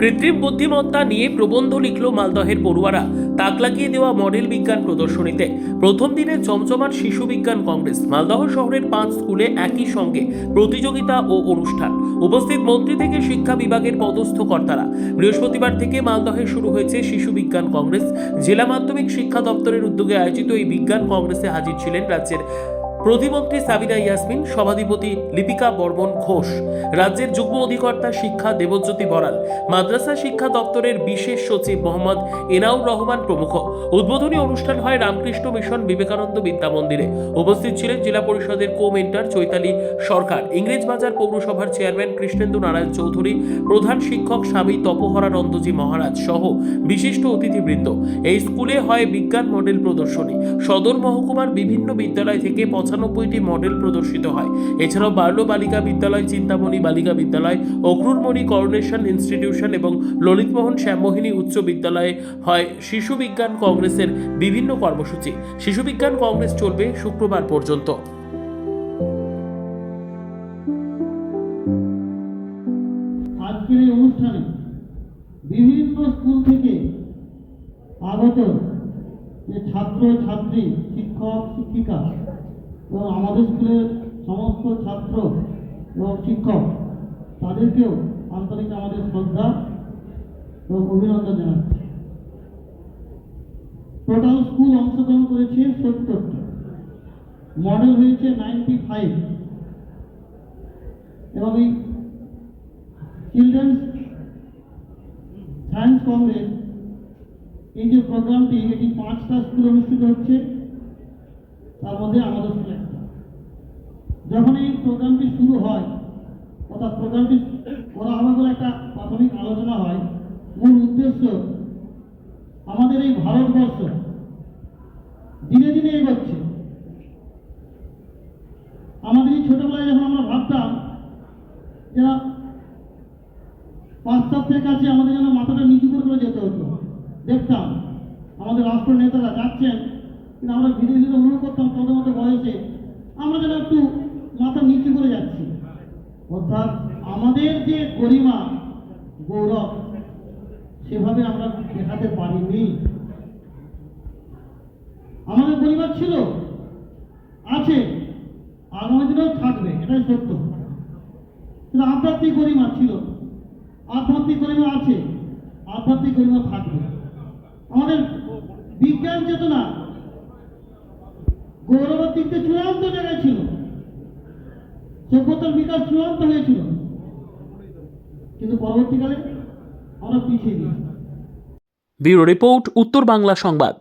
কৃত্রিম বুদ্ধিমত্তা নিয়ে প্রবন্ধ লিখল মালদহের পড়ুয়ারা। তাক লাগিয়ে দেওয়া মডেল বিজ্ঞান প্রদর্শনীতে প্রথম দিনের জমজমাট শিশু বিজ্ঞান কংগ্রেস। মালদহ শহরের 5 স্কুলে একই সঙ্গে প্রতিযোগিতা ও অনুষ্ঠান। উপস্থিত মন্ত্রী থেকে শিক্ষা বিভাগের পদস্থ কর্তারা। বৃহস্পতিবার থেকে মালদহে শুরু হয়েছে শিশু বিজ্ঞান কংগ্রেস। জেলা মাধ্যমিক শিক্ষা দপ্তরের উদ্যোগে আয়োজিত এই বিজ্ঞান কংগ্রেসে হাজির ছিলেন রাজ্যের প্রতিমন্ত্রী সাবিনা ইয়াসমিন, সভাধিপতি লিপিকা বর্মন ঘোষ, রাজ্যের যুগ্ম অধিকর্তা শিক্ষা দেবজ্যোতি বড়াল, মাদ্রাসা শিক্ষা দপ্তরের বিশেষ সচিব মোহাম্মদ এনাউর রহমান প্রমুখ। উদ্বোধনী অনুষ্ঠান হয় রামকৃষ্ণ মিশন বিবেকানন্দ বিদ্যা মন্দিরে। উপস্থিত ছিলেন জেলা পরিষদের কো-মেন্টর চৈতালি সরকার, ইংরেজবাজার পৌরসভার চেয়ারম্যান কৃষ্ণেন্দু নারায়ণ চৌধুরী, প্রধান শিক্ষক স্বামী তপোহরানন্দজি মহারাজ সহ বিশিষ্ট অতিথিবৃন্দ। এই স্কুলে হয় বিজ্ঞান মডেল প্রদর্শনী। সদর মহকুমার বিভিন্ন বিদ্যালয় থেকে 95টি মডেল প্রদর্শিত হয়। এছাড়াও বার্লো বালিকা বিদ্যালয়, চিন্তামণি বালিকা বিদ্যালয়, অক্রুরমণি করোনেশন ইনস্টিটিউশন এবং ললিতমোহন শ্যামমোহিনী উচ্চ বিদ্যালয়ে হয় শিশু বিজ্ঞান কংগ্রেসের বিভিন্ন কর্মসূচি। শিশু বিজ্ঞান কংগ্রেস চলবে শুক্রবার পর্যন্ত। আজকের এই অনুষ্ঠানে বিভিন্ন স্কুল থেকে আগত যে ছাত্র ছাত্রী, শিক্ষক শিক্ষিকা এবং আমাদের স্কুলের সমস্ত ছাত্র এবং শিক্ষক, তাদেরকেও আন্তরিক আমাদের শ্রদ্ধা এবং অভিনন্দন জানাচ্ছি। টোটাল স্কুল অংশগ্রহণ করেছে 70টা, মডেল হয়েছে 95 এবং এই চিলড্রেন্স সায়েন্স কংগ্রেস এই যে প্রোগ্রামটি, এটি 5টা স্কুল অনুষ্ঠিত হচ্ছে, তার মধ্যে আমাদের স্কুল একটা। যখন এই প্রোগ্রামটি শুরু হয়, অর্থাৎ প্রোগ্রামটি করা হবে বলে একটা প্রাথমিক আলোচনা হয়, মূল উদ্দেশ্য আমাদের এই ভারতবর্ষ দিনে দিনে এগোচ্ছে। আমাদের এই ছোটবেলায় যখন আমরা ভাবতাম যে পাশ্চাত্যের কাছে আমাদের যেন মাথাটা নিচু করে যেতে হতো, দেখতাম আমাদের রাষ্ট্র নেতারা যাচ্ছেন, কিন্তু আমরা ধীরে ধীরে অনুভব করতাম তাদের মতো বয়সে আমরা যেন একটু মাথা নিচু করে যাচ্ছি। অর্থাৎ আমাদের যে গরিমা গৌরব সেভাবে আমরা দেখাতে পারিনি। আমাদের পরিবার ছিল, আছে, আগামী দিনেও থাকবে, এটাই সত্য। কিন্তু আধ্যাত্মিক গরিমা ছিল, আধ্যাত্মিক গরিমা আছে, আধ্যাত্মিক গরিমা থাকবে। আমাদের বিজ্ঞান চেতনা গৌরবের দিক থেকে চূড়ান্ত জায়গায় ছিল, সভ্যতার বিকাশ চূড়ান্ত হয়েছিল, কিন্তু পরবর্তীকালে আমরা পিছিয়ে দিয়েছি। ব্যুরো রিপোর্ট, উত্তর বাংলা সংবাদ।